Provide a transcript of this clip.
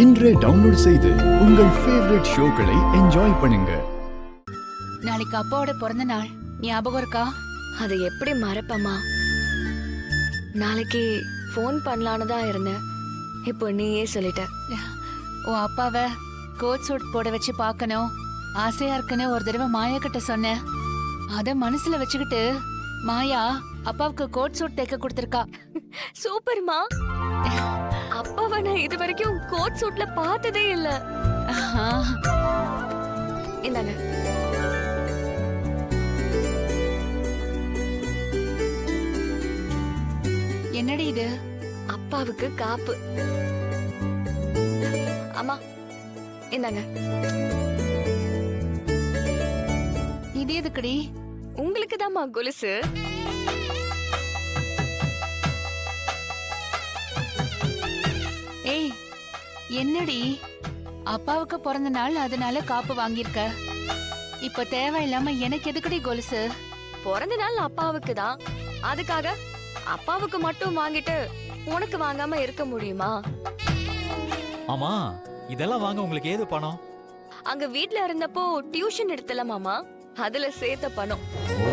இன்றே டவுன்லோட் செய்து உங்கள் ஃபேவரட் ஷோக்களை என்ஜாய் பண்ணுங்க. நாளைக்கு அப்பாவோட பிறந்த நாள் ஞாபகம் இருக்கா? அதை எப்படி மறப்பமா? நாளைக்கு ஃபோன் பண்ணலான்னு தான் இருந்தேன். இப்போ நீயே சொல்லிட்ட. உன் அப்பாவை கோட் சூட் போட வச்சு பார்க்கணும் ஆசையா இருக்குன்னு ஒரு தடவை மாயா கிட்ட சொன்னேன். அத மனசுல வச்சுக்கிட்டு மாயா அப்பாவுக்கு கோட் சூட் தைக்க கொடுத்திருக்கா. சூப்பர்மா. அப்பாவை நான் இது வரைக்கும் கோட் சூட்ல பார்த்ததே இல்ல. இந்தாங்க. என்னடி இது? அப்பாவுக்கு காப்பு. அம்மா இந்தாங்க. இது எதுக்குடி? உங்களுக்கு தான்மா கொலுசு. ஏய் என்னடி, அப்பாவுக்கு பிறந்த நாள் அதனால காப்பு வாங்கியிருக்க. இப்ப தேவையில்லாம எனக்கு எதுக்குடி கொலுசு? பிறந்த நாள் அப்பாவுக்கு தான், அதுக்காக அப்பாவுக்கு மட்டும் வாங்கிட்டு உனக்கு வாங்காம இருக்க முடியுமா? ஆமா, இதெல்லாம் வாங்க உங்களுக்கு ஏது பணம்? அங்க வீட்ல இருந்தப்போ டியூஷன் எடுத்தல மாமா, அதுல சேர்த்த பணம். ஓ